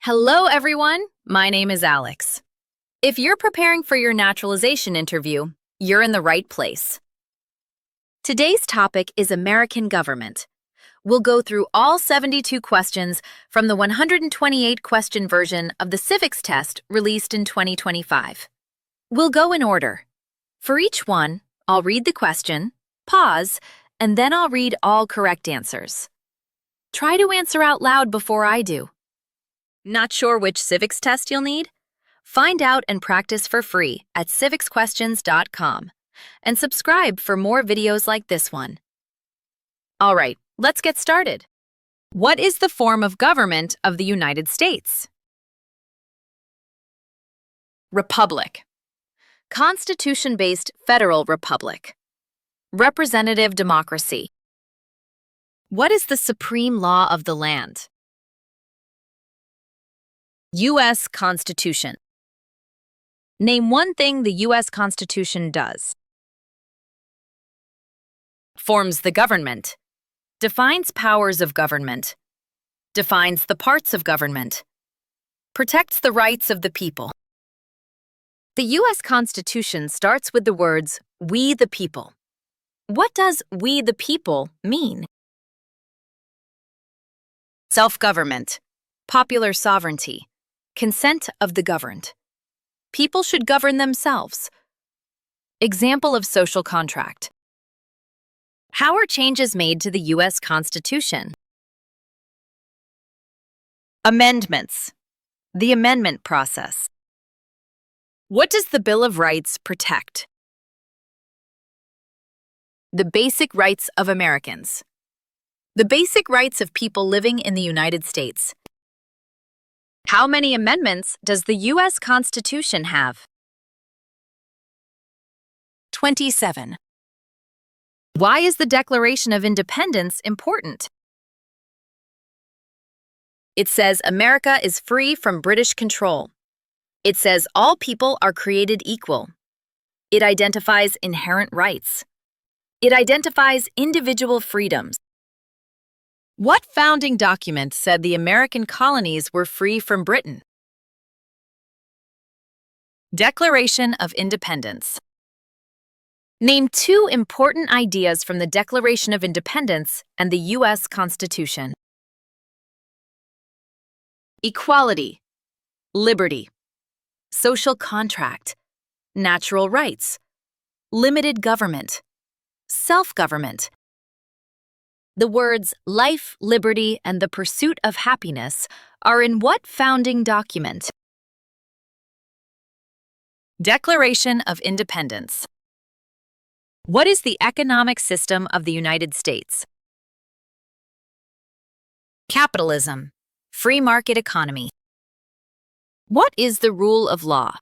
Hello, everyone. My name is Alex. If you're preparing for your naturalization interview, you're in the right place. Today's topic is American government. We'll go through all 72 questions from the 128-question version of the Civics test released in 2025. We'll go in order. For each one, I'll read the question, pause, and then I'll read all correct answers. Try to answer out loud before I do. Not sure which civics test you'll need? Find out and practice for free at civicsquestions.com and subscribe for more videos like this one. All right, let's get started. What is the form of government of the United States? Republic. Constitution-based federal republic. Representative democracy. What is the supreme law of the land? U.S. Constitution. Name one thing the U.S. Constitution does. Forms the government. Defines powers of government. Defines the parts of government. Protects the rights of the people. The U.S. Constitution starts with the words, "We the people." What does "we the people" mean? Self-government. Popular sovereignty. Consent of the governed. People should govern themselves. Example of social contract. How are changes made to the U.S. Constitution? Amendments. The amendment process. What does the Bill of Rights protect? The basic rights of Americans. The basic rights of people living in the United States. How many amendments does the U.S. Constitution have? 27. Why is the Declaration of Independence important? It says America is free from British control. It says all people are created equal. It identifies inherent rights. It identifies individual freedoms. What founding document said the American colonies were free from Britain? Declaration of Independence. Name two important ideas from the Declaration of Independence and the U.S. Constitution. Equality, liberty, social contract, natural rights, limited government, self-government. The words life, liberty, and the pursuit of happiness are in what founding document? Declaration of Independence. What is the economic system of the United States? Capitalism, free market economy. What is the rule of law?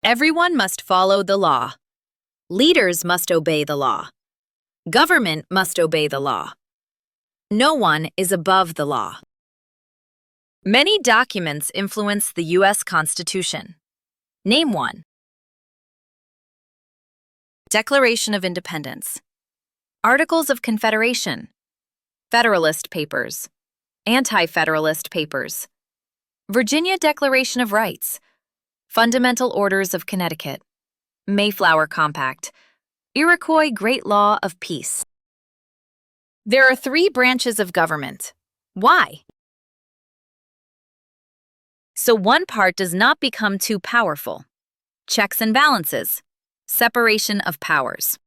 Everyone must follow the law. Leaders must obey the law. Government must obey the law. No one is above the law. Many documents influence the U.S. Constitution. Name one. Declaration of Independence. Articles of Confederation. Federalist Papers. Anti-Federalist Papers. Virginia Declaration of Rights. Fundamental Orders of Connecticut. Mayflower Compact. Iroquois Great Law of Peace. There are three branches of government. Why? So one part does not become too powerful. Checks and balances. Separation of powers.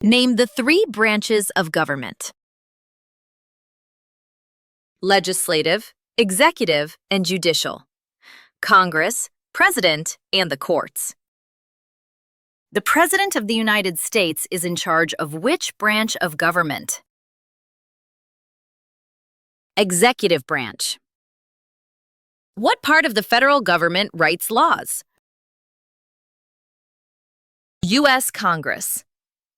Name the three branches of government. Legislative, executive, and judicial. Congress, President, and the courts. The President of the United States is in charge of which branch of government? Executive branch. What part of the federal government writes laws? U.S. Congress.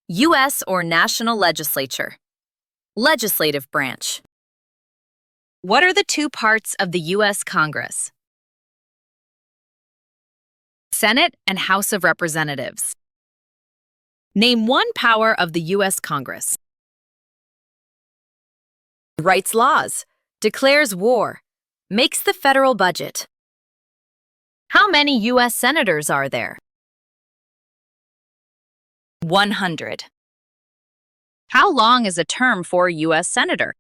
U.S. or national legislature. Legislative branch. What are the two parts of the U.S. Congress? Senate and House of Representatives. Name one power of the U.S. Congress. Writes laws, declares war, makes the federal budget. How many U.S. senators are there? 100. How long is a term for a U.S. senator?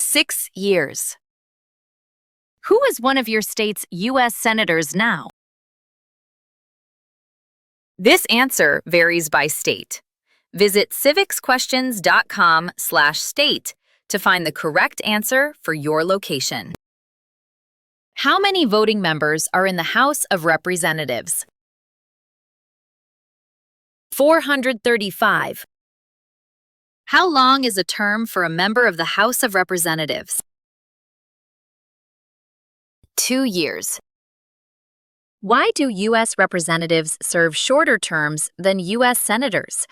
6 years. Who is one of your state's U.S. senators now? This answer varies by state. Visit civicsquestions.com/state to find the correct answer for your location. How many voting members are in the House of Representatives? 435. How long is a term for a member of the House of Representatives? 2 years. Why do U.S. representatives serve shorter terms than U.S. senators?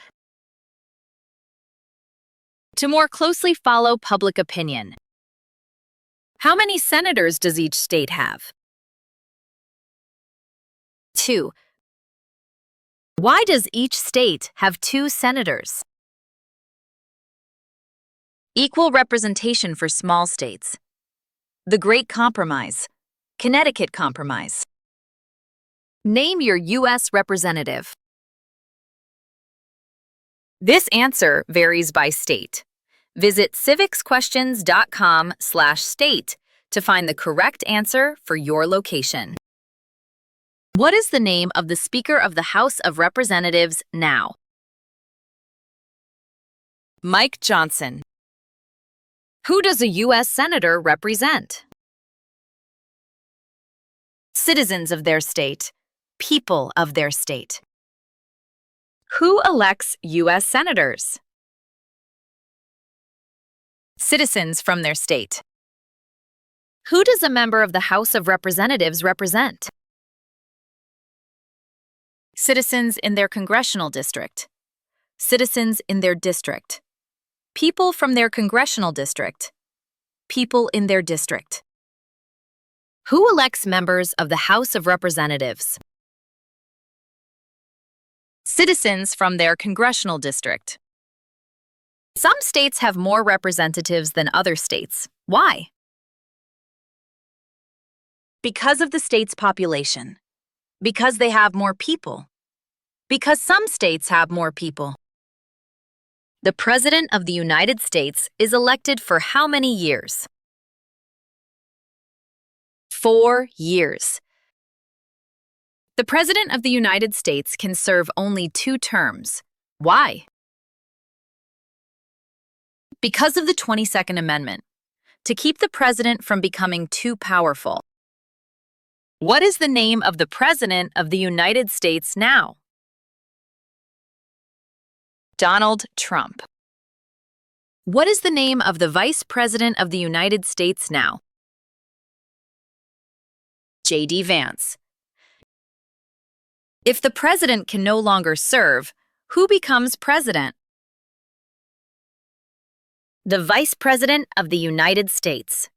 To more closely follow public opinion. How many senators does each state have? 2. Why does each state have 2 senators? Equal representation for small states. The Great Compromise. Connecticut Compromise. Name your U.S. representative. This answer varies by state. Visit civicsquestions.com/state to find the correct answer for your location. What is the name of the Speaker of the House of Representatives now? Mike Johnson. Who does a U.S. Senator represent? Citizens of their state, people of their state. Who elects U.S. Senators? Citizens from their state. Who does a member of the House of Representatives represent? Citizens in their congressional district. Citizens in their district. People from their congressional district. People in their district. Who elects members of the House of Representatives? Citizens from their congressional district. Some states have more representatives than other states. Why? Because of the state's population. Because they have more people. Because some states have more people. The President of the United States is elected for how many years? 4 years. The President of the United States can serve only 2 terms. Why? Because of the 22nd Amendment, to keep the President from becoming too powerful. What is the name of the President of the United States now? Donald Trump. What is the name of the Vice President of the United States now? J.D. Vance. If the President can no longer serve, who becomes President? The Vice President of the United States.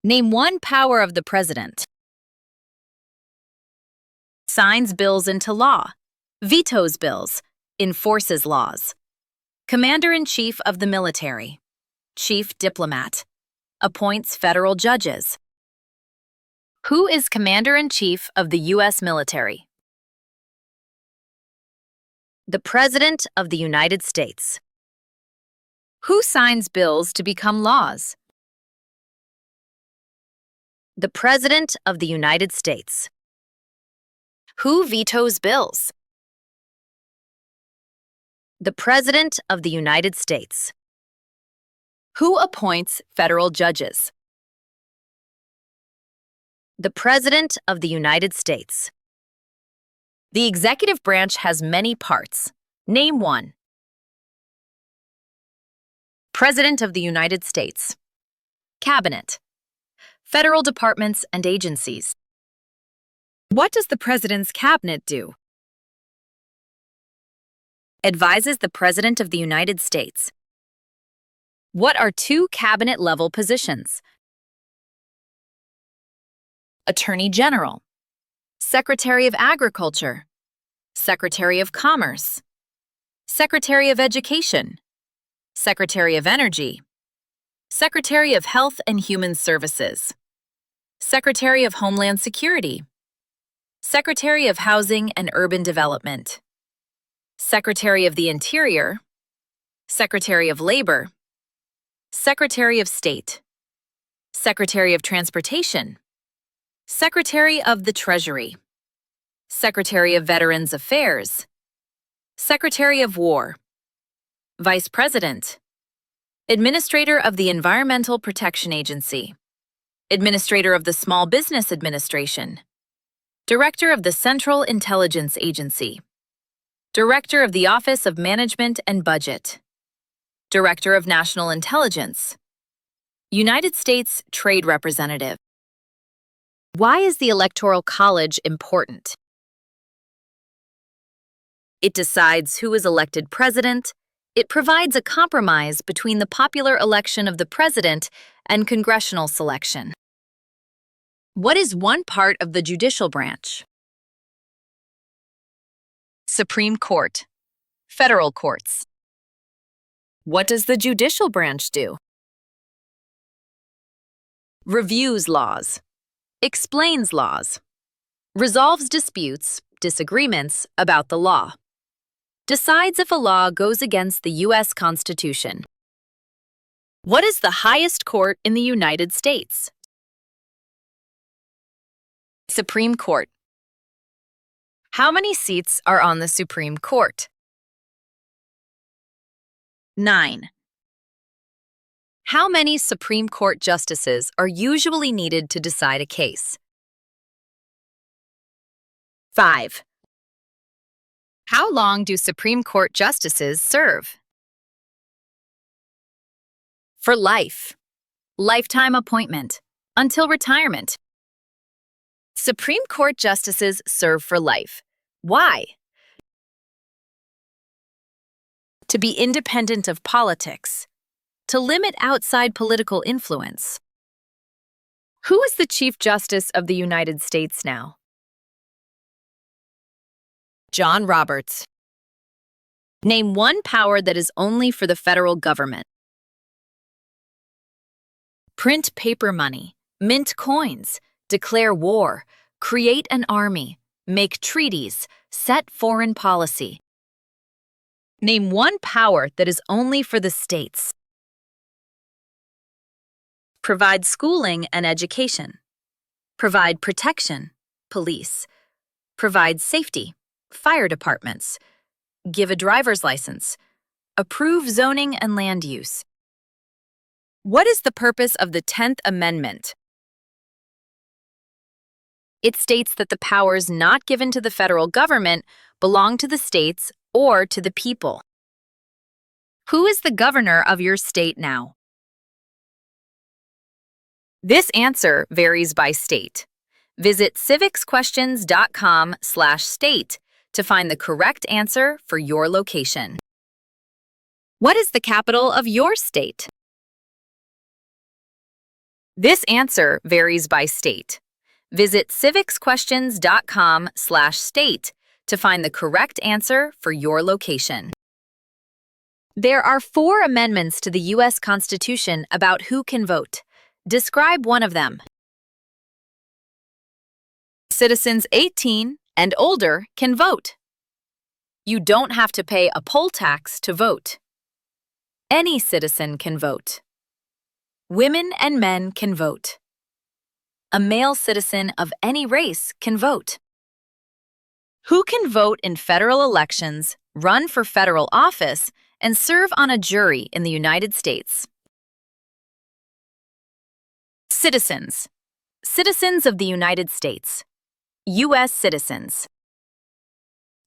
Name one power of the President. Signs bills into law. Vetoes bills. Enforces laws. Commander-in-Chief of the military. Chief diplomat. Appoints federal judges. Who is Commander-in-Chief of the U.S. military? The President of the United States. Who signs bills to become laws? The President of the United States. Who vetoes bills? The President of the United States. Who appoints federal judges? The President of the United States. The executive branch has many parts. Name one. President of the United States. Cabinet. Federal departments and agencies. What does the President's cabinet do? Advises the President of the United States. What are 2 cabinet-level positions? Attorney General. Secretary of Agriculture. Secretary of Commerce. Secretary of Education. Secretary of Energy. Secretary of Health and Human Services, Secretary of Homeland Security, Secretary of Housing and Urban Development, Secretary of the Interior, Secretary of Labor, Secretary of State, Secretary of Transportation, Secretary of the Treasury, Secretary of Veterans Affairs, Secretary of War, Vice President, Administrator of the Environmental Protection Agency, Administrator of the Small Business Administration, Director of the Central Intelligence Agency, Director of the Office of Management and Budget, Director of National Intelligence, United States Trade Representative. Why is the Electoral College important? It decides who is elected president. It provides a compromise between the popular election of the president and congressional selection. What is one part of the judicial branch? Supreme Court, federal courts. What does the judicial branch do? Reviews laws, explains laws, resolves disputes, disagreements about the law, decides if a law goes against the U.S. Constitution. What is the highest court in the United States? Supreme Court. How many seats are on the Supreme Court? 9. How many Supreme Court justices are usually needed to decide a case? 5. How long do Supreme Court justices serve? For life. Lifetime appointment. Until retirement. Supreme Court justices serve for life. Why? To be independent of politics. To limit outside political influence. Who is the Chief Justice of the United States now? John Roberts. Name one power that is only for the federal government. Print paper money, mint coins, declare war, create an army, make treaties, set foreign policy. Name one power that is only for the states. Provide schooling and education. Provide protection, police. Provide safety, fire departments. Give a driver's license. Approve zoning and land use. What is the purpose of the 10th Amendment? It states that the powers not given to the federal government belong to the states or to the people. Who is the governor of your state now? This answer varies by state. Visit civicsquestions.com/state to find the correct answer for your location. What is the capital of your state? This answer varies by state. Visit civicsquestions.com/state to find the correct answer for your location. There are 4 amendments to the U.S. Constitution about who can vote. Describe one of them. Citizens 18 and older can vote. You don't have to pay a poll tax to vote. Any citizen can vote. Women and men can vote. A male citizen of any race can vote. Who can vote in federal elections, run for federal office, and serve on a jury in the United States? Citizens. Citizens of the United States. U.S. citizens.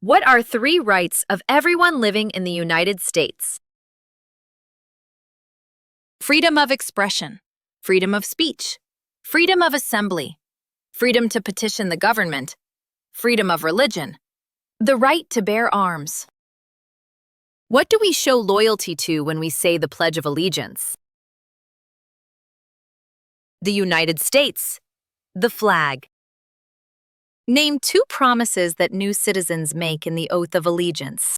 What are 3 rights of everyone living in the United States? Freedom of expression, freedom of speech, freedom of assembly, freedom to petition the government, freedom of religion, the right to bear arms. What do we show loyalty to when we say the Pledge of Allegiance? The United States, the flag. Name 2 promises that new citizens make in the Oath of Allegiance.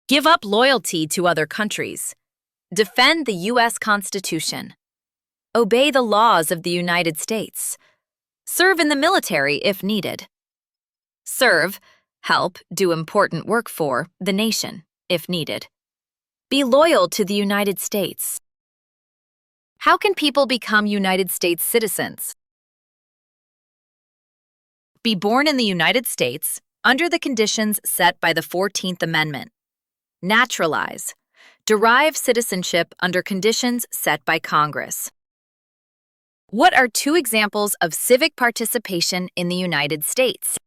Give up loyalty to other countries. Defend the U.S. Constitution. Obey the laws of the United States. Serve in the military if needed. Serve, help, do important work for the nation if needed. Be loyal to the United States. How can people become United States citizens? Be born in the United States under the conditions set by the 14th Amendment. Naturalize. Derive citizenship under conditions set by Congress. What are two examples of civic participation in the United States?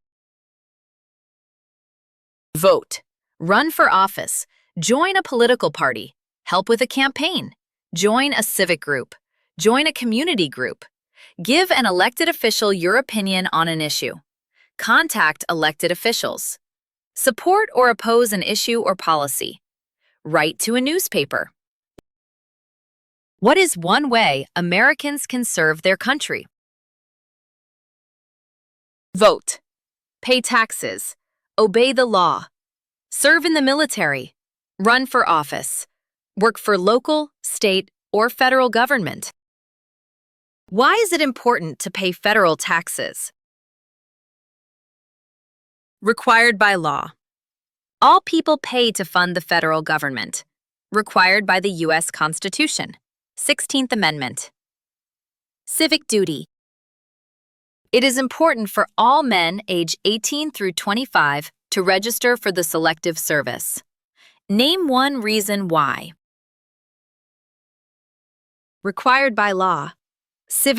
Vote. Run for office. Join a political party. Help with a campaign. Join a civic group. Join a community group. Give an elected official your opinion on an issue. Contact elected officials. Support or oppose an issue or policy. Write to a newspaper. What is one way Americans can serve their country? Vote. Pay taxes. Obey the law. Serve in the military. Run for office. Work for local, state, or federal government. Why is it important to pay federal taxes? Required by law. All people pay to fund the federal government. Required by the U.S. Constitution. 16th Amendment. Civic duty. It is important for all men age 18 through 25 to register for the Selective Service. Name one reason why. Required by law. Civic